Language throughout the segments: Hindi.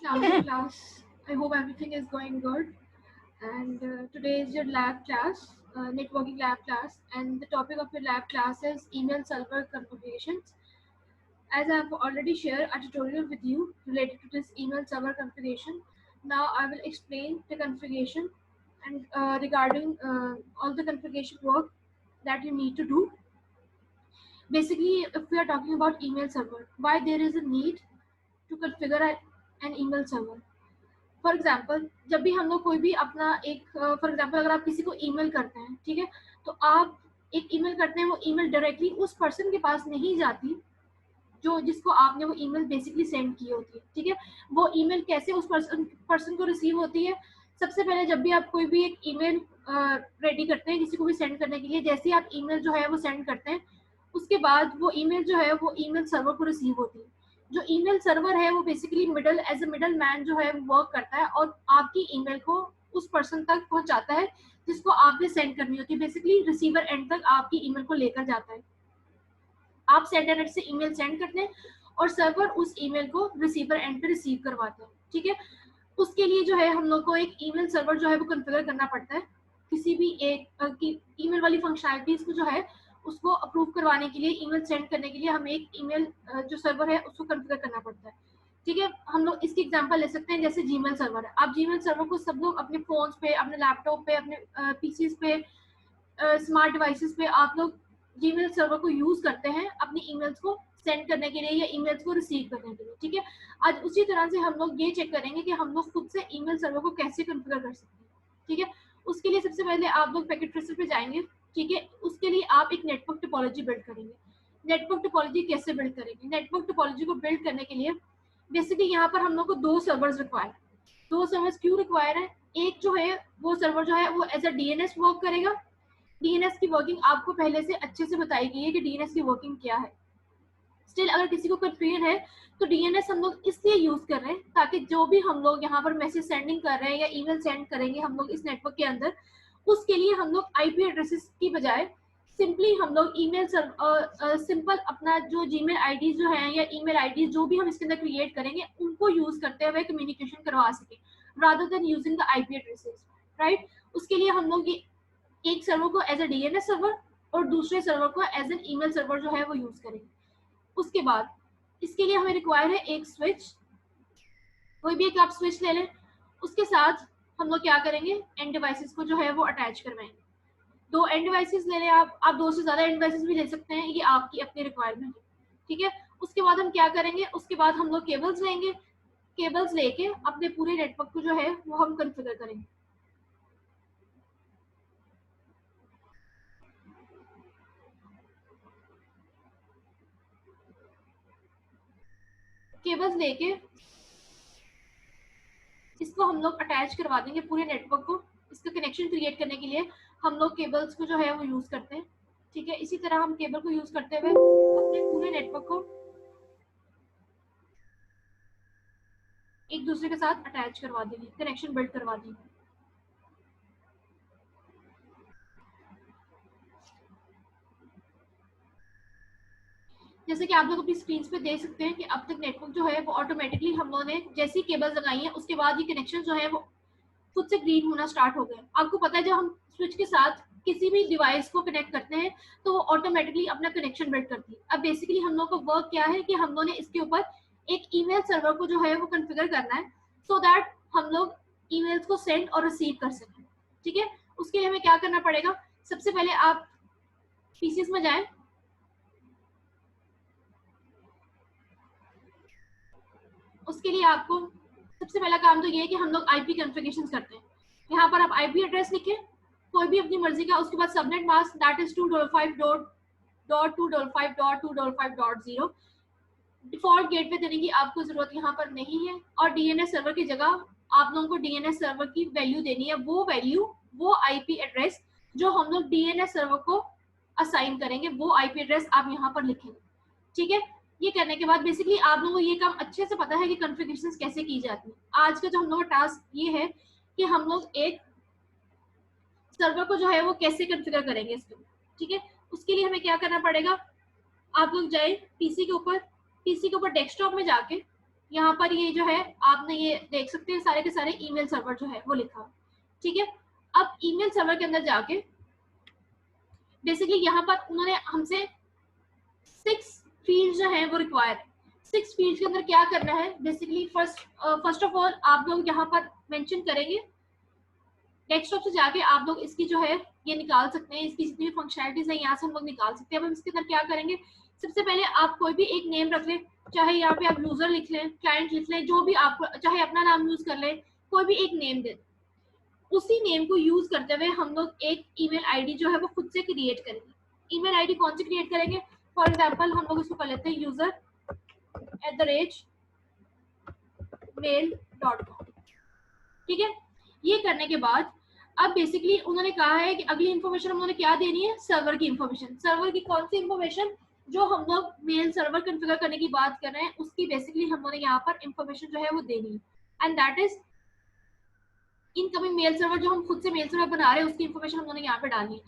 class. I hope everything is going good. And today is your lab class, networking lab class, and the topic of your lab class is email server configurations. As I have already shared a tutorial with you related to this email server configuration, now I will explain the configuration and regarding all the configuration work that you need to do. Basically, if we are talking about email server, why there is a need to configure an email server. For example जब भी हम लोग कोई भी अपना एक फॉर एग्जाम्पल अगर आप किसी को ईमेल करते हैं, ठीक है, तो आप एक ईमेल करते हैं, वो ईमेल डायरेक्टली उस पर्सन के पास नहीं जाती जो जिसको आपने वो ईमेल बेसिकली सेंड की होती है, ठीक है। वो ईमेल कैसे उस पर्सन को रिसीव होती है? सबसे पहले जब भी आप कोई भी एक ईमेल रेडी करते हैं किसी को भी सेंड करने के लिए, जैसे ही आप ईमेल जो है वो सेंड करते हैं, उसके बाद वो ईमेल जो है वो ईमेल सर्वर को रिसीव होती है। जो ईमेल सर्वर है वो basically as a middle man जो है वो वर्क करता है और आपकी ईमेल को उस पर्सन तक पहुंचाता है जिसको आपने सेंड करनी होती है। बेसिकली रिसीवर एंड तक आपकी ईमेल को लेकर जाता है। आप सेंडर एंड से ईमेल सेंड करते हैं और सर्वर उस ईमेल को रिसीवर एंड पे रिसीव करवाते हैं, ठीक है। उसके लिए जो है हम लोग को एक ईमेल सर्वर जो है वो कॉन्फ़िगर करना पड़ता है। किसी भी एक ईमेल वाली फंक्शनैलिटीज को जो है उसको अप्रूव करवाने के लिए, ईमेल सेंड करने के लिए हमें एक ईमेल जो सर्वर है उसको कॉन्फ़िगर करना पड़ता है, ठीक है। हम लोग इसकी एग्जांपल ले सकते हैं, जैसे जीमेल सर्वर है। आप जीमेल सर्वर को सब लोग अपने फोन्स पे, अपने लैपटॉप पे, अपने पीसीज पे, स्मार्ट डिवाइसेस पे आप लोग जीमेल सर्वर को यूज करते हैं अपनी ईमेल्स को सेंड करने के लिए या ईमेल्स को रिसीव करने के लिए, ठीक है। आज उसी तरह से हम लोग ये चेक करेंगे कि हम लोग खुद से ईमेल सर्वर को कैसे कॉन्फ़िगर कर सकते हैं, ठीक है। उसके लिए सबसे पहले आप लोग पैकेट ट्रेसर पे जाएंगे, ठीक है। उसके लिए आप एक नेटवर्क टोपोलॉजी बिल्ड करेंगे। नेटवर्क टोपोलॉजी कैसे बिल्ड करेंगे? नेटवर्क टोपोलॉजी को बिल्ड करने के लिए बेसिकली यहाँ पर हम लोग को दो सर्वर्स रिक्वायर है। दो सर्वर्स क्यों रिक्वायर है? एक जो है वो सर्वर जो है वो एज अ डीएनएस वर्क करेगा। डीएनएस की वर्किंग आपको पहले से अच्छे से बताई गई है कि डीएनएस की वर्किंग क्या है। स्टिल अगर किसी को कंफ्यूजन है तो डीएनएस हम लोग इसलिए यूज कर रहे हैं ताकि जो भी हम लोग यहाँ पर मैसेज सेंडिंग कर रहे हैं या ईमेल सेंड करेंगे हम लोग इस नेटवर्क के अंदर, उसके लिए हम लोग आईपी एड्रेसेस की बजाय सिंपली हम लोग ईमेल सिंपल अपना जो जीमेल आईडी जो है या ईमेल आईडी जो भी हम इसके अंदर क्रिएट करेंगे उनको यूज करते हुए कम्युनिकेशन करवा सके rather than using the IP addresses, right. उसके लिए हम लोग एक सर्वर को एज अ डीएनएस सर्वर और दूसरे सर्वर को एज एन ईमेल सर्वर जो है वो यूज करेंगे। उसके बाद इसके लिए हमें रिक्वायर है एक स्विच। कोई भी एक आप स्विच ले लें, उसके साथ हम लोग क्या करेंगे, एंड डिवाइसेस को जो है वो अटैच करवाएंगे। दो एंड डिवाइसेस ले लें आप दो से ज्यादा एंड डिवाइसेस भी ले सकते हैं, ये आपकी अपनी रिक्वायरमेंट है, ठीक है। उसके बाद हम क्या करेंगे, उसके बाद हम लोग केबल्स लेंगे। केबल्स लेके अपने पूरे नेटवर्क को जो है वो हम कॉन्फ़िगर करेंगे। केबल्स लेके इसको हम लोग अटैच करवा देंगे पूरे नेटवर्क को। इसका कनेक्शन क्रिएट करने के लिए हम लोग केबल्स को जो है वो यूज करते हैं, ठीक है। इसी तरह हम केबल को यूज करते हुए अपने पूरे नेटवर्क को एक दूसरे के साथ अटैच करवा देंगे, कनेक्शन बिल्ड करवा देंगे। जैसे कि आप लोग अपनी स्क्रीन पे देख सकते हैं कि अब तक नेटवर्क जो है वो ऑटोमेटिकली हम लोगों ने जैसी केबल्स लगाई है उसके बाद ये कनेक्शन जो है वो खुद से ग्रीन होना स्टार्ट हो गया। आपको पता है जब हम स्विच के साथ किसी भी डिवाइस को कनेक्ट करते हैं तो वो ऑटोमेटिकली अपना कनेक्शन बिल्ड करती है। अब बेसिकली हम लोग का वर्क क्या है कि हम लोगों ने इसके ऊपर एक ईमेल सर्वर को जो है वो कॉन्फ़िगर करना है सो दैट हम लोग ईमेल्स को सेंड और रिसीव कर सकें, ठीक है। उसके लिए हमें क्या करना पड़ेगा, सबसे पहले आप पीसीस में जाएं। उसके लिए आपको सबसे पहला काम तो ये है कि हम लोग आईपी कॉन्फ़िगरेशंस करते हैं। यहाँ पर आप आईपी एड्रेस लिखें कोई भी अपनी मर्जी का, उसके बाद subnet mask that is 255.255.255.0। Default gateway देने की आपको जरूरत यहाँ पर नहीं है और डीएनएस सर्वर की जगह आप लोगों को डीएनएस सर्वर की वैल्यू देनी है, वो वैल्यू वो आईपी एड्रेस जो हम लोग डीएनएस सर्वर को असाइन करेंगे वो आईपी एड्रेस आप यहाँ पर लिखेंगे, ठीक है। ये करने के बाद बेसिकली आप लोगों को ये काम अच्छे से पता है कि कॉन्फ़िगरेशंस कैसे की जाती है। आज का जो हम लोग का टास्क ये है कि हम लोग एक सर्वर को जो है वो कैसे कॉन्फ़िगर करेंगे इसके, ठीक है। उसके लिए हमें क्या करना पड़ेगा, आप लोग जाए पीसी के ऊपर डेस्कटॉप में जाके यहाँ पर ये जो है आपने ये देख सकते हैं सारे के सारे ईमेल सर्वर जो है वो लिखा, ठीक है। अब ईमेल सर्वर के अंदर जाके बेसिकली यहाँ पर उन्होंने हमसे 6 फील्ड जो है वो रिक्वायर है। 6 फील्ड के अंदर क्या करना है, बेसिकली फर्स्ट ऑफ ऑल आप लोग यहाँ पर मेंशन करेंगे, डेस्कटॉप से जाके आप लोग इसकी जो है ये निकाल सकते हैं, इसकी जितनी भी फंक्शनैलिटीज है यहाँ से हम लोग निकाल सकते हैं। अब हम इसके अंदर क्या करेंगे, सबसे पहले आप कोई भी एक नेम रख लें, चाहे यहाँ पे आप यूजर लिख लें, क्लाइंट लिख लें, जो भी आप, चाहे अपना नाम यूज कर लें, कोई भी एक नेम दे। उसी नेम को यूज करते हुए हम लोग एक ईमेल आईडी जो है वो खुद से क्रिएट करेंगे। ईमेल आईडी कौन सी क्रिएट करेंगे, फॉर एग्जाम्पल हम लोग इसको कर लेते हैं user@mail.com, ठीक है। ये करने के बाद अब बेसिकली उन्होंने कहा है कि अगली इन्फॉर्मेशन उन्होंने क्या देनी है, सर्वर की इन्फॉर्मेशन। सर्वर की कौन सी इन्फॉर्मेशन, जो हम लोग मेल सर्वर कॉन्फ़िगर करने की बात कर रहे हैं उसकी बेसिकली हम लोगों ने यहाँ पर इन्फॉर्मेशन जो है वो देनी है, and that is incoming mail server. जो हम खुद से मेल सर्वर बना रहे हैं उसकी इन्फॉर्मेशन हम लोगों ने यहाँ पर डालनी है।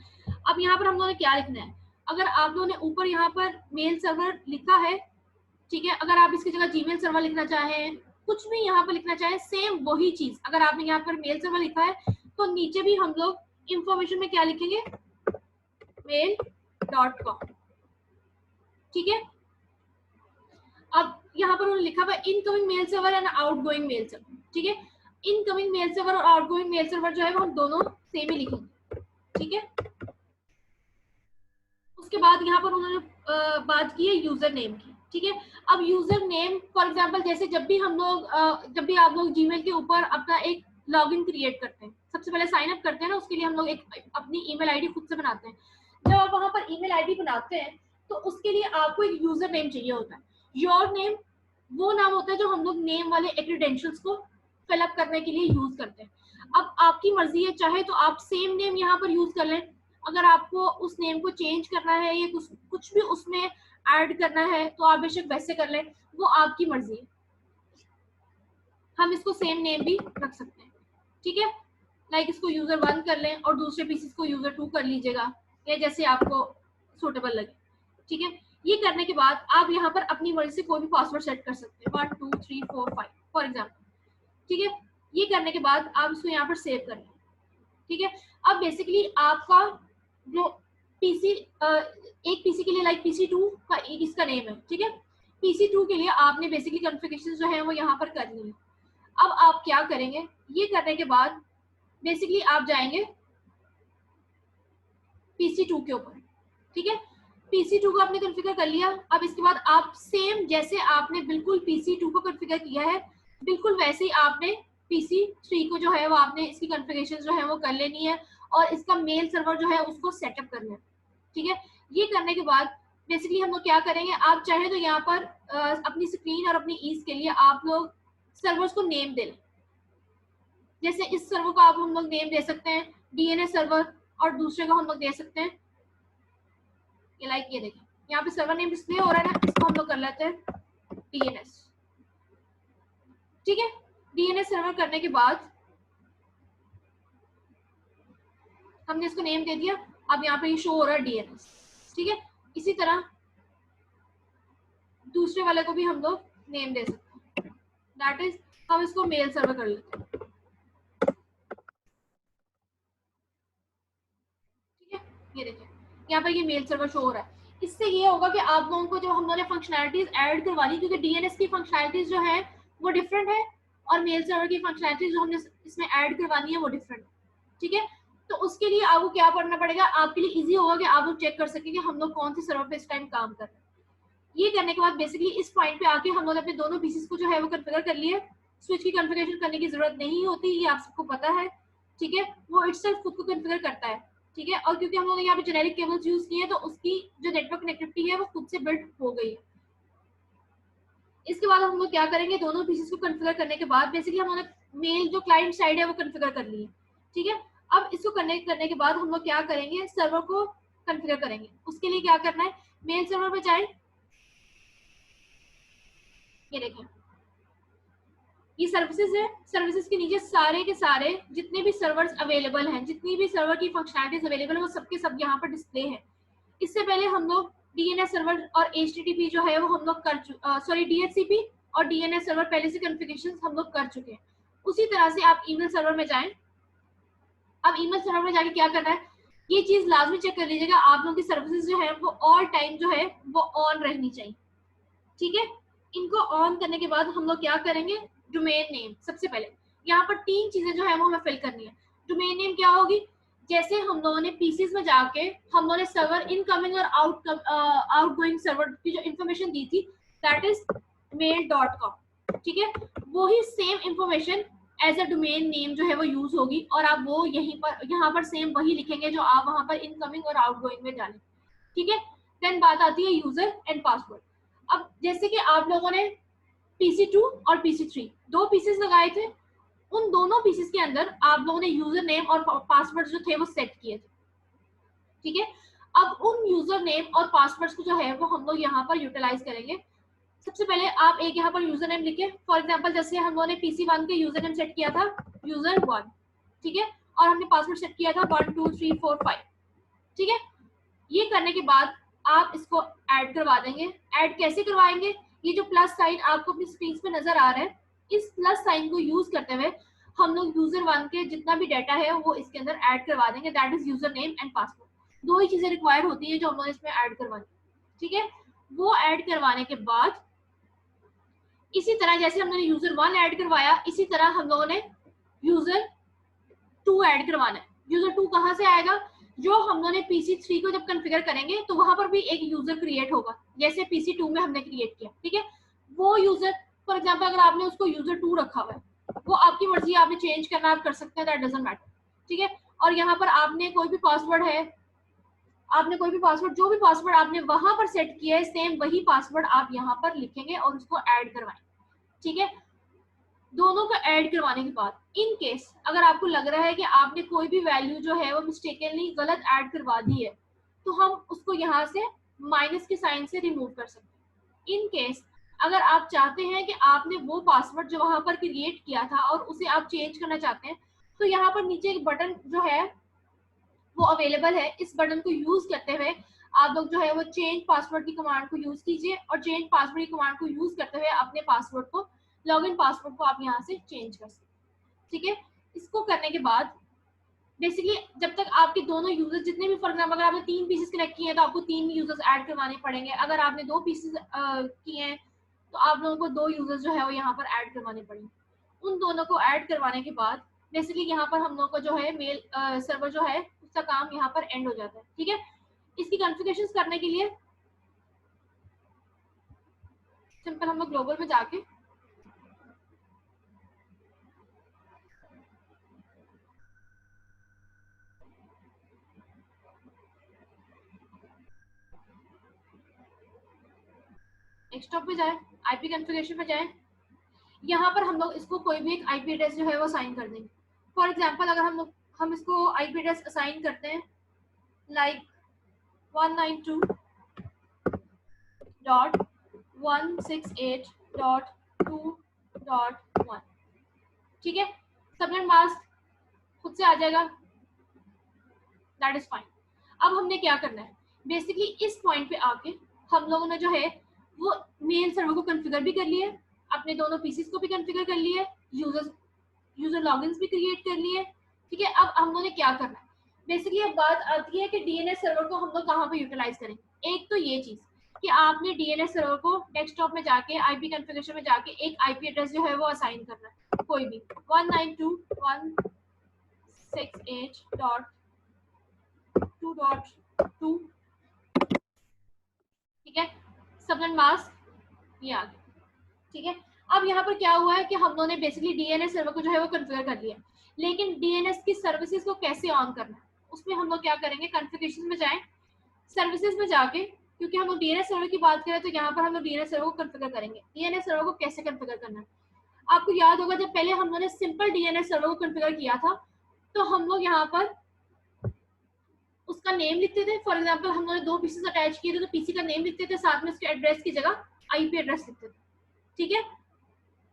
अब यहाँ पर हम लोगों ने क्या लिखना है, अगर आप लोगों ने ऊपर यहाँ पर मेल सर्वर लिखा है, ठीक है, अगर आप इसकी जगह जीमेल सर्वर लिखना चाहें, कुछ भी यहाँ पर लिखना चाहें, सेम वही चीज। अगर आपने यहाँ पर मेल सर्वर लिखा है तो नीचे भी हम लोग इंफॉर्मेशन में क्या लिखेंगे, mail.com, ठीक है। अब यहाँ पर उन्होंने लिखा हुआ incoming mail server and outgoing mail server, ठीक है। इनकमिंग मेल सर्वर और आउटगोइंग मेल सर्वर जो है वो हम दोनों सेम ही लिखेंगे, ठीक है। उसके बाद यहाँ पर उन्होंने बात की है यूजर नेम की, ठीक है। अब यूजर नेम फॉर एग्जांपल जैसे जब भी आप लोग जीमेल के ऊपर अपना एक लॉगिन क्रिएट करते हैं, सबसे पहले साइन अप करते हैं ना, उसके लिए हम लोग एक अपनी ईमेल आईडी खुद से बनाते हैं। जब आप वहां पर ईमेल आईडी बनाते हैं तो उसके लिए आपको एक यूजर नेम चाहिए होता है। योर नेम वो नाम होता है जो हम लोग नेम वाले क्रेडेंशियल्स को फिलअप करने के लिए यूज करते हैं। अब आपकी मर्जी है, चाहे तो आप सेम नेम यहाँ पर यूज कर लें, अगर आपको उस नेम को चेंज करना है या कुछ भी उसमें ऐड करना है तो आप बेशक वैसे कर लें, वो आपकी मर्जी है। हम इसको सेम नेम भी रख सकते हैं, ठीक है। लाइक इसको user1 कर लें और दूसरे पीसीस को user2 कर लीजिएगा, या जैसे आपको सूटेबल लगे, ठीक है। ये करने के बाद आप यहाँ पर अपनी मर्जी से कोई भी पासवर्ड सेट कर सकते हैं, 1 2 3 4 5 फॉर एग्जाम्पल, ठीक है। ये करने के बाद आप इसको यहाँ पर सेव कर लें, ठीक है। अब बेसिकली आपका जो पीसी एक पीसी के लिए लाइक PC2 का इसका नेम है, ठीक है। PC2 के लिए आपने बेसिकली कॉन्फ़िगरेशन जो है वो यहाँ पर करनी है। अब आप क्या करेंगे, ये करने के बाद बेसिकली आप जाएंगे PC2 के ऊपर, ठीक है। PC2 को आपने कॉन्फ़िगर कर लिया। अब इसके बाद आप सेम जैसे आपने बिल्कुल PC2 को कॉन्फ़िगर किया है, बिल्कुल वैसे ही आपने PC3 को जो है वो आपने इसकी कॉन्फ़िगरेशन जो है वो कर लेनी है और इसका मेल सर्वर जो है उसको सेटअप करना है, ठीक है। ये करने के बाद बेसिकली हम लोग क्या करेंगे, आप चाहे तो यहाँ पर अपनी स्क्रीन और अपनी ईज के लिए आप लोग सर्वर्स को नेम दे लें। जैसे इस सर्वर को आप हम लोग नेम दे सकते हैं DNS सर्वर, और दूसरे को हम लोग दे सकते हैं ये लाइक ये देखें यहाँ पे सर्वर नेम डिस्प्ले हो रहा है ना, इसको हम लोग कर लेते हैं DNS, ठीक है। DNS सर्वर करने के बाद हमने इसको नेम दे दिया। अब यहाँ पे ये शो हो रहा है DNS, ठीक है। इसी तरह दूसरे वाले को भी हम लोग नेम दे सकते हैं, दैट इज हम इसको मेल सर्वर कर लेते हैं, ठीक है। ये देखिए यहाँ पर ये मेल सर्वर शो हो रहा है। इससे ये होगा कि आप लोगों को जो हम लोगों ने फंक्शनैलिटीज ऐड करवानी, क्योंकि DNS की फंक्शनैलिटीज जो है वो डिफरेंट है और मेल सर्वर की फंक्शनैलिटीज जो हमने इसमें ऐड करवानी है वो डिफरेंट है, ठीक है। तो उसके लिए आपको क्या करना पड़ेगा, आपके लिए इजी होगा कि आप लोग चेक कर सकें कि हम लोग कौन सी सर्वर पे इस टाइम काम कर रहे हैं। ये करने के बाद बेसिकली इस पॉइंट पे आके हम लोग अपने दोनों पीसेस को जो है वो कॉन्फ़िगर कर लिए। स्विच की कॉन्फ़िगरेशन करने की जरूरत नहीं होती, ये आप सबको पता है, ठीक है। वो इटसेल्फ खुद को कॉन्फ़िगर करता है, ठीक है। और क्योंकि हम लोग यहाँ पे जेनेरिक केबल्स यूज किए हैं तो उसकी जो नेटवर्क कनेक्टिविटी है वो खुद से बिल्ड हो गई है। इसके बाद हम लोग क्या करेंगे, दोनों पीसेस को कॉन्फ़िगर करने के बाद बेसिकली हम लोग मेल जो क्लाइंट साइड है वो कॉन्फ़िगर कर लिए, ठीक है। अब इसको कनेक्ट करने के बाद हम लोग क्या करेंगे, सर्वर को कॉन्फ़िगर करेंगे। उसके लिए क्या करना है, मेल सर्वर पे जाए, ये देखें ये सर्विसेज है, सर्विसेज के नीचे सारे के सारे जितने भी सर्वर्स अवेलेबल हैं, जितनी भी सर्वर की फंक्शनैलिटीज अवेलेबल है वो सबके सब यहाँ पर डिस्प्ले है। इससे पहले हम लोग DNS सर्वर और HTTP जो है वो हम लोग DHCP और डीएनएस सर्वर पहले से कॉन्फ़िगरेशन हम लोग कर चुके हैं। उसी तरह से आप ईमेल सर्वर में जाएं। अब ईमेल सर्वर में जाके क्या करना है, ये चीज लाजमी चेक कर लीजिएगा, आप लोगों की सर्विसेज जो है वो ऑल टाइम जो है वो ऑन रहनी चाहिए। ठीक है, इनको ऑन करने के बाद हम लोग क्या करेंगे, डोमेन नेम सबसे पहले यहाँ पर 3 चीजें जो है वो हमें फिल करनी है। डोमेन नेम क्या होगी, जैसे हम लोगों ने पीसीस में जाके हम लोगों ने सर्वर इनकमिंग और आउटगोइंग सर्वर की जो इन्फॉर्मेशन दी थी दैट इज mail.com। ठीक है, वही same information as a domain name जो है वो यूज होगी और आप वो यहाँ पर सेम वही लिखेंगे जो आप वहां पर इनकमिंग और आउटगोइंग में डालें। ठीक है, देन बात आती है यूजर एंड पासवर्ड। अब जैसे कि आप लोगों ने PC2 और PC3 दो पीसेस लगाए थे, उन दोनों पीसेस के अंदर आप लोगों ने यूजर नेम और पासवर्ड जो थे वो सेट किए थे। ठीक है, अब उन यूजर नेम और पासवर्ड को जो है वो हम लोग यहाँ पर यूटिलाइज करेंगे। सबसे पहले आप एक यहाँ पर यूजर नेम लिखे, फॉर एग्जाम्पल जैसे हम लोगों ने PC1 के यूजर नेम सेट किया था user1। ठीक है, और हमने पासवर्ड सेट किया था 1 2 3 4 5। ठीक है, ये करने के बाद आप इसको ऐड करवा देंगे। ऐड कैसे करवाएंगे, ये जो प्लस साइन आपको अपनी स्क्रीन पे नजर आ रहा है, इस प्लस साइन को यूज करते हुए हम लोग user1 के जितना भी डाटा है वो इसके अंदर ऐड करवा देंगे, that is user name and password. दो ही चीजें रिक्वायर होती है जो हम लोग इसमें ऐड करवानी। ठीक है, वो ऐड करवाने के बाद इसी तरह जैसे हम लोगों ने user1 ऐड करवाया, इसी तरह हम लोगों ने user2 ऐड करवाना है। user2 कहाँ से आएगा, जो हम लोगों ने PC3 को जब कॉन्फ़िगर करेंगे तो वहां पर भी एक यूजर क्रिएट होगा जैसे PC2 में हमने क्रिएट किया। ठीक है, वो यूजर फॉर एग्जांपल अगर आपने उसको user2 रखा हुआ है, वो आपकी मर्जी, आपने चेंज करना आप कर सकते हैं, दैट डजंट मैटर। ठीक है, और यहाँ पर आपने कोई भी पासवर्ड है, आपने कोई भी पासवर्ड, जो भी पासवर्ड आपने वहां पर सेट किया है सेम वही पासवर्ड आप यहाँ पर लिखेंगे और उसको ऐड करवाएंगे। ठीक है, दोनों को ऐड करवाने के बाद इन केस अगर आपको लग रहा है कि आपने कोई भी वैल्यू जो है वो मिस्टेकनली गलत ऐड करवा दी है, तो हम उसको यहाँ से माइनस के साइन से रिमूव कर सकते हैं। इन केस अगर आप चाहते हैं कि आपने वो पासवर्ड जो वहां पर क्रिएट किया था और उसे आप चेंज करना चाहते हैं, तो यहाँ पर नीचे एक बटन जो है वो अवेलेबल है। इस बटन को यूज करते हुए आप लोग जो है वो चेंज पासवर्ड की कमांड को यूज कीजिए और चेंज पासवर्ड की कमांड को यूज करते हुए अपने पासवर्ड को, लॉगिन पासवर्ड को आप यहाँ से चेंज कर सकते हैं। ठीक है, इसको करने के बाद बेसिकली जब तक आपके दोनों यूजर्स जितने भी, फॉर एग्जाम्पल अगर आपने 3 पीसेस कनेक्ट किए हैं तो आपको 3 यूजर्स ऐड करवाने पड़ेंगे। अगर आपने 2 पीसेस किए हैं तो आप लोगों को 2 यूजर्स जो है वो यहाँ पर ऐड करवाने पड़ेंगे। उन दोनों को ऐड करवाने के बाद बेसिकली यहाँ पर हम लोग का जो है मेल सर्वर जो है उसका काम यहाँ पर एंड हो जाता है। ठीक है, इसकी कॉन्फ़िगरेशंस करने के लिए सिंपल हम लोग ग्लोबल में जाके डेस्कटॉप पे जाए, आईपी कॉन्फ़िगरेशन में जाए, यहाँ पर हम लोग इसको कोई भी एक आईपी एड्रेस जो है वो असाइन कर देंगे। फॉर एग्जांपल अगर हम इसको आईपी एड्रेस असाइन करते हैं लाइक 192.168.2.1। ठीक है, सबनेट मास्क खुद से आ जाएगा, दैट इज फाइन। अब हमने क्या करना है, बेसिकली इस पॉइंट पे आके हम लोगों ने जो है वो मेल सर्वर को कॉन्फ़िगर भी कर लिया, अपने दोनों पीसीस को भी कॉन्फ़िगर कर लिया, यूजर लॉगिन्स भी क्रिएट कर लिए। ठीक है, अब हम लोगों ने क्या करना है, बेसिकली अब बात आती है कि डीएनएस सर्वर को हम लोग कहाँ पे यूटिलाइज करेंगे। एक तो ये चीज कि आपने डीएनएस सर्वर को डेस्कटॉप में जाके आईपी कॉन्फ़िगरेशन में जाके एक आईपी एड्रेस जो है वो असाइन करना है, कोई भी 192.168.2.2। ठीक है, सबनेट मास्क ये आ गया। ठीक है, अब यहाँ पर क्या हुआ है कि हम लोगों ने बेसिकली डीएनएस सर्वर को जो है वो कॉन्फ़िगर कर लिया, लेकिन डीएनएस की सर्विसेज को कैसे ऑन करना है उसमें हम लोग क्या करेंगे, कॉन्फ़िगरेशन में जाएं, सर्विसेज में जाके, क्योंकि हम लोग डीएनएस सर्वर की बात करें तो यहाँ पर हम लोग डीएनएस सर्वर को कॉन्फ़िगर करेंगे। डीएनएस सर्वर को कैसे कॉन्फ़िगर करना है, आपको याद होगा जब पहले हम लोगों ने सिंपल डीएनएस सर्वर को कॉन्फ़िगर किया था तो हम लोग यहाँ पर उसका नेम लिखते थे। फॉर एग्जांपल हम लोगों ने 2 पीसेस अटैच किए थे तो पीसी का नेम लिखते थे, साथ में उसके एड्रेस की जगह आईपी एड्रेस लिखते थे। ठीक है,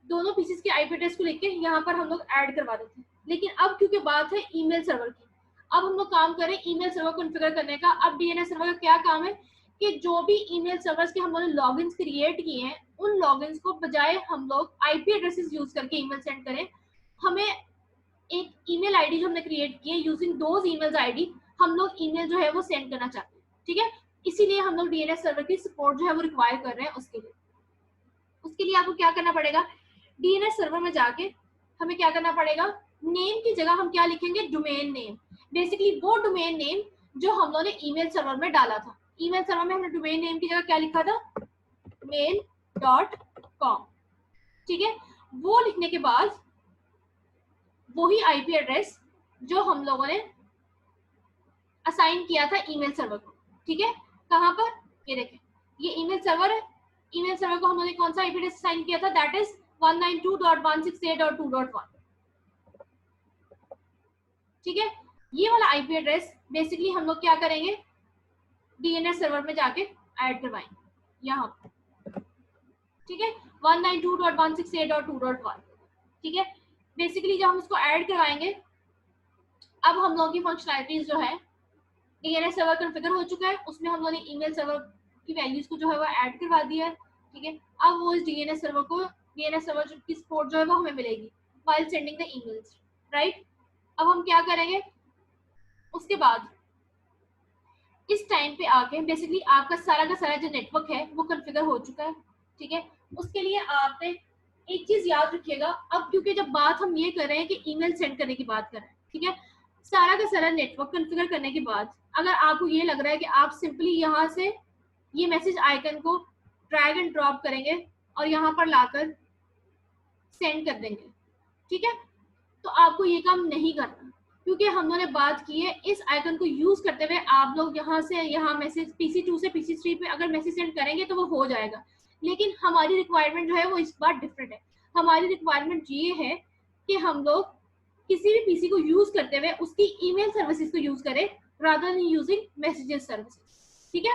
दोनों पीसेस के आईपी एड्रेस को लिख के यहाँ पर हम लोग ऐड करवा देते हैं। लेकिन अब क्योंकि बात है ईमेल सर्वर की, अब हम लोग काम करें ईमेल सर्वर कॉन्फ़िगर करने का। अब डीएनएस सर्वर का क्या काम है कि जो भी ईमेल सर्वर्स के हम लोगों ने लॉगिन्स क्रिएट किए हैं, उन लॉगिन्स को बजाय हम लोग आईपी एड्रेसेस यूज करके ईमेल सेंड करें। हमें एक ईमेल आईडी जो हमने क्रिएट की है, यूजिंग दोज ईमेल्स आईडी हम लोग ईमेल जो है वो सेंड करना चाहते हैं। ठीक है, इसीलिए हम लोग डीएनएस सर्वर की सपोर्ट जो है वो रिक्वायर कर रहे हैं। उसके लिए आपको क्या करना पड़ेगा, डीएनएस सर्वर में जाके हमें क्या करना पड़ेगा, नेम की जगह हम क्या लिखेंगे, डोमेन नेम। बेसिकली वो डोमेन नेम जो हम लोगों ने ईमेल सर्वर में डाला था। ईमेल सर्वर में हमने डोमेन नेम की जगह क्या लिखा था, mail.com। ठीक है, वो लिखने के बाद वही आईपी एड्रेस जो हम लोगों ने असाइन किया था ईमेल सर्वर को। ठीक है, कहां पर, ये देखें, ये ईमेल सर्वर है। ईमेल सर्वर को हम लोगों ने कौन सा आईपी एड्रेस असाइन किया था, दैट इज 192.168.2.1। ठीक है, ये वाला आईपी एड्रेस बेसिकली हम लोग क्या करेंगे, डीएनएस सर्वर में जाके ऐड करवाएंगे यहाँ पर। ठीक है, 192.168.2.1। ठीक है, बेसिकली जब हम इसको ऐड करवाएंगे, अब हम लोगों की फंक्शनैलिटीज जो है, डीएनएस सर्वर कॉन्फ़िगर हो चुका है, उसमें हम लोगों ने ईमेल सर्वर की वैल्यूज को जो है वो ऐड करवा दिया है। ठीक है, अब वो इस डीएनएस सर्वर की सपोर्ट जो है वो हमें मिलेगी while sending the emails, right. अब हम क्या करेंगे, उसके बाद इस टाइम पे आके बेसिकली आपका सारा का सारा जो नेटवर्क है वो कॉन्फ़िगर हो चुका है। ठीक है, उसके लिए आपने एक चीज याद रखिएगा, अब क्योंकि जब बात हम ये कर रहे हैं कि ईमेल सेंड करने की बात कर रहे हैं, ठीक है, सारा का सारा नेटवर्क कॉन्फ़िगर करने के बाद अगर आपको ये लग रहा है कि आप सिंपली यहाँ से ये मैसेज आइकन को ड्रैग एंड ड्रॉप करेंगे और यहाँ पर लाकर सेंड कर देंगे, ठीक है, तो आपको ये काम नहीं करना, क्योंकि हम लोगों ने बात की है इस आइकन को यूज करते हुए आप लोग यहाँ से यहाँ मैसेज PC2 से PC3 पे अगर मैसेज सेंड करेंगे तो वो हो जाएगा। लेकिन हमारी रिक्वायरमेंट जो है वो इस बार डिफरेंट है। हमारी रिक्वायरमेंट ये है कि हम लोग किसी भी पीसी को यूज करते हुए उसकी ईमेल सर्विसेज को यूज करें rather than using messages services. ठीक है,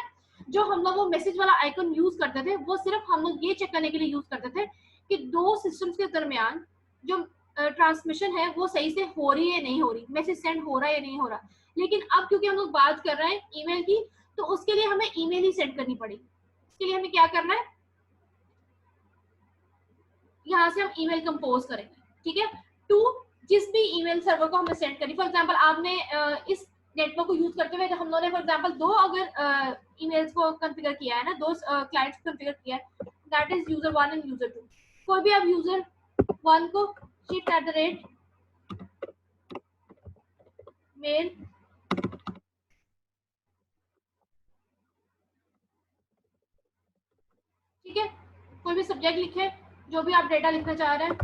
जो हम लोग वो मैसेज वाला आइकन यूज करते थे वो सिर्फ हम लोग ये चेक करने के लिए यूज करते थे कि दो सिस्टम्स के दरमियान जो ट्रांसमिशन है वो सही से हो रही है नहीं हो रही, मैसेज सेंड हो रहा है या नहीं हो रहा। लेकिन अब क्योंकि हम लोग बात कर रहे हैं ईमेल की, तो उसके लिए हमें ईमेल ही सेंड करनी पड़ेगी। इसके लिए हमें क्या करना है, यहाँ से हम ईमेल कंपोज करेंगे। ठीक है, टू जिस भी ईमेल सर्वर को हमें सेंड करी, फॉर एग्जांपल आपने इस नेटवर्क को यूज करते हुए हम लोगों ने फॉर एग्जांपल दो अगर ईमेल्स को कॉन्फ़िगर किया है ना, दो क्लाइंट्स को कॉन्फ़िगर किया है, that is user 1 and user 2। कोई भी आप यूजर 1 को shift@mail ठीक है, कोई भी सब्जेक्ट लिखे जो भी आप डेटा लिखना चाह रहे हैं।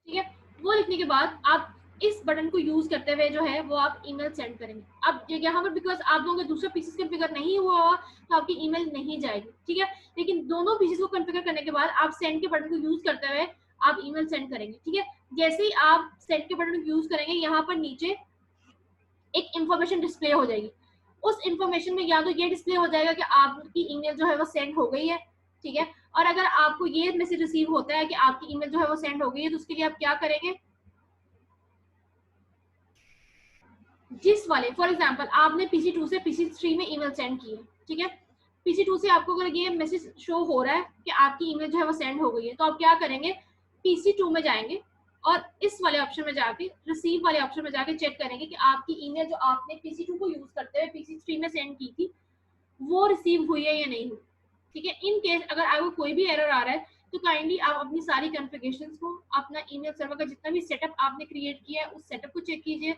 ठीक है, वो लिखने के बाद आप इस बटन को यूज करते हुए जो है वो आप ईमेल सेंड करेंगे। अब यहाँ पर बिकॉज आप लोगों के दूसरा पीसीस कॉन्फ़िगर नहीं हुआ होगा तो आपकी ईमेल नहीं जाएगी। ठीक है, लेकिन दोनों पीसीस को कॉन्फ़िगर करने के बाद आप सेंड के बटन को यूज करते हुए आप ईमेल सेंड करेंगे। ठीक है, जैसे ही आप सेंड के बटन को यूज करेंगे यहाँ पर नीचे एक इंफॉर्मेशन डिस्प्ले हो जाएगी। उस इंफॉर्मेशन में या तो ये डिस्प्ले हो जाएगा कि आपकी ईमेल जो है वो सेंड हो गई है। ठीक है, और अगर आपको ये मैसेज रिसीव होता है कि आपकी ईमेल जो है वो सेंड हो गई है, तो उसके लिए आप क्या करेंगे, जिस वाले फॉर एग्जांपल आपने PC2 से PC3 में ईमेल सेंड की है, ठीक है, PC2 से आपको अगर ये मैसेज शो हो रहा है कि आपकी ईमेल जो है वो सेंड हो गई है, तो आप क्या करेंगे, PC2 में जाएंगे और इस वाले ऑप्शन में जाके रिसीव वाले ऑप्शन में जाके चेक करेंगे कि आपकी ईमेल जो आपने PC2 को यूज करते हुए PC3 में सेंड की थी वो रिसीव हुई है या नहीं हुई। ठीक है, इन केस अगर आपको कोई भी एरर आ रहा है तो काइंडली आप अपनी सारी कॉन्फ़िगरेशंस को, अपना ईमेल सर्वर का जितना भी सेटअप आपने क्रिएट किया है उस सेटअप को चेक कीजिए।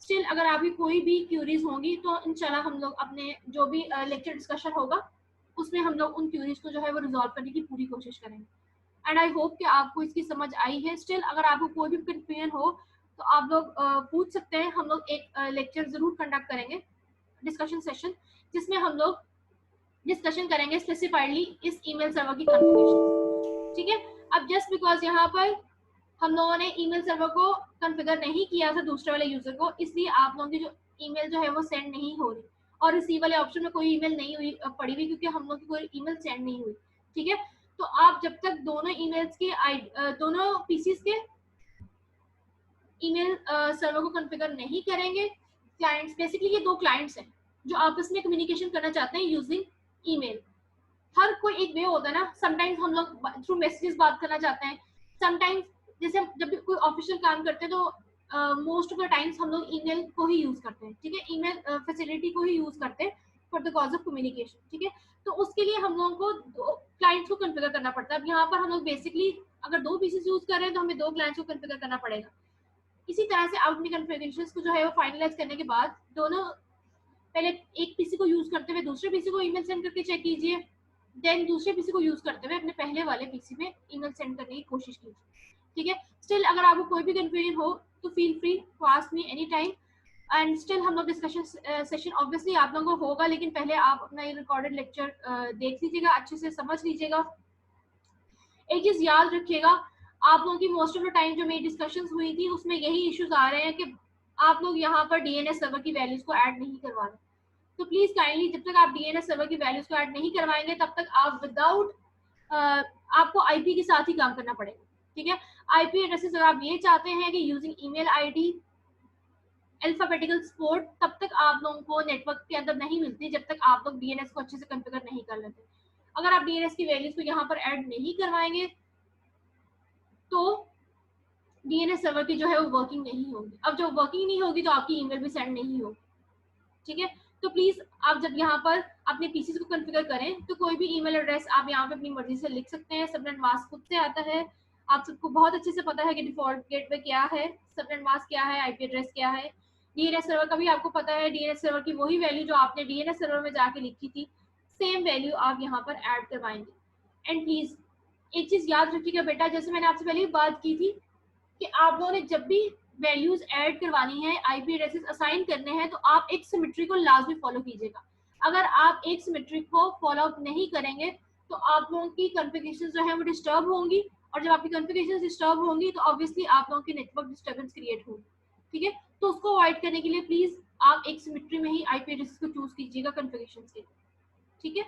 स्टिल अगर आपकी कोई भी क्यूरीज होंगी तो इंशाल्लाह हम लोग अपने जो भी लेक्चर डिस्कशन होगा उसमें हम लोग उन क्यूरीज को जो है वो रिजॉल्व करने की पूरी कोशिश करेंगे। एंड आई होप कि आपको इसकी समझ आई है। स्टिल अगर आपको कोई भी कंफ्यूजन हो तो आप लोग पूछ सकते हैं। हम लोग एक लेक्चर जरूर कंडक्ट करेंगे, डिस्कशन सेशन, जिसमें हम लोग डिस्कशन करेंगे स्पेसिफाइडली इस ईमेल सर्वर की कॉन्फ़िगरेशन। ठीक है, अब जस्ट बिकॉज यहाँ पर हम लोगों ने ईमेल सर्वर को कॉन्फ़िगर नहीं किया था दूसरे वाले यूजर को, इसलिए आप लोगों की जो ईमेल जो है वो सेंड नहीं हो रही और रिसीव वाले ऑप्शन में कोई ईमेल नहीं हुई पड़ी हुई, क्योंकि हम लोग की कोई ईमेल सेंड नहीं हुई। ठीक है, तो आप जब तक दोनों ईमेल्स के दोनों पीसीस के ईमेल सर्वर को कॉन्फ़िगर नहीं करेंगे क्लाइंट्स, बेसिकली ये दो क्लाइंट्स हैं जो आपस में कम्युनिकेशन करना चाहते हैं यूजिंग ईमेल। हर कोई एक वे होता है ना, समटाइम्स हम लोग थ्रू मैसेजेस बात करना चाहते हैं, समटाइम्स जैसे हम जब भी कोई ऑफिशियल काम करते हैं तो मोस्ट ऑफ द टाइम्स हम लोग ईमेल को ही यूज करते हैं, ठीक है, ईमेल फैसिलिटी को ही यूज करते हैं for the cause of communication, ठीक है। तो उसके लिए हम लोगों को क्लाइंट्स को कन्फिगर करना पड़ता है। अब यहाँ पर हम लोग बेसिकली अगर दो पीसेस यूज कर रहे हैं तो हमें दो क्लाइंट्स को कन्फिगर करना पड़ेगा। इसी तरह से आप अपनी कन्फिगरेशंस को जो है वो फाइनलाइज करने के बाद दोनों पहले एक पीसी को यूज करते हुए दूसरे पीसी को ईमेल सेंड करके चेक कीजिए, देन दूसरे पीसी को यूज करते हुए अपने पहले वाले पीसी में ईमेल सेंड करने की कोशिश कीजिए, ठीक है। स्टिल अगर आपको कोई भी कंफ्यूजन हो तो feel free to ask me any time, and still हम लोग डिस्कशन सेशन ऑब्वियसली आप लोगों को होगा, लेकिन पहले आप अपना ये रिकॉर्डेड लेक्चर देख लीजिएगा, अच्छे से समझ लीजिएगा। एक चीज याद रखिएगा, आप लोगों की मोस्ट ऑफ द टाइम जो मेरी डिस्कशंस हुई थी उसमें यही इश्यूज आ रहे हैं कि आप लोग यहाँ पर डीएनएस सर्वर की वैल्यूज को ऐड नहीं करवा रहे। तो प्लीज काइंडली जब तक आप डीएनएस सर्वर की वैल्यूज को ऐड नहीं करवाएंगे तब तक आप विदाउट आपको आईपी के साथ ही काम करना पड़ेगा, ठीक है। आईपी एड्रेसेस अगर आप ये चाहते हैं कि using email ID alphabetical support, तब तक आप लोगों को नेटवर्क के अंदर नहीं मिलती जब तक आप लोग डीएनएस को अच्छे से कॉन्फ़िगर नहीं कर लेते। अगर आप डीएनएस की वैल्यूज को यहाँ पर ऐड नहीं करवाएंगे तो डीएनएस सर्वर की जो है वो वर्किंग नहीं होगी। अब जब वर्किंग नहीं होगी तो आपकी ईमेल भी सेंड नहीं होगी, ठीक है। तो प्लीज आप जब यहाँ पर अपने पीसीस को कॉन्फ़िगर करें तो कोई भी ईमेल एड्रेस आप यहाँ पे अपनी मर्जी से लिख सकते हैं। सबनेट मास्क खुद से आता है, आप सबको बहुत अच्छे से पता है कि डिफॉल्ट गेटवे क्या है, सबनेट मास्क क्या है, आईपी एड्रेस क्या है। डीएनएस सर्वर का भी आपको पता है, डीएनएस सर्वर की वही वैल्यू जो आपने डीएनएस सर्वर में जाके लिखी थी सेम वैल्यू आप यहाँ पर ऐड करवाएंगे। एंड प्लीज एक चीज याद रखिएगा बेटा, जैसे मैंने आपसे पहले बात की थी कि आप लोगों ने जब भी वैल्यूज ऐड करवानी है, आईपी एड्रेसेस असाइन करने हैं, तो आप एक सिमेट्री को लाजमी फॉलो कीजिएगा। अगर आप एक सिमेट्री को फॉलो अप नहीं करेंगे तो आप लोगों की कॉन्फ़िगरेशन जो है वो डिस्टर्ब होंगी, और जब आपकी कॉन्फ़िगरेशन डिस्टर्ब होंगी तो ऑब्वियसली आप लोगों की नेटवर्क डिस्टर्बेंस क्रिएट होगी, ठीक है। तो उसको अवॉइड करने के लिए प्लीज आप एक सिमेट्री में ही आईपी एड्रेसेस को चूज कीजिएगा कॉन्फ़िगरेशन के लिए, ठीक है।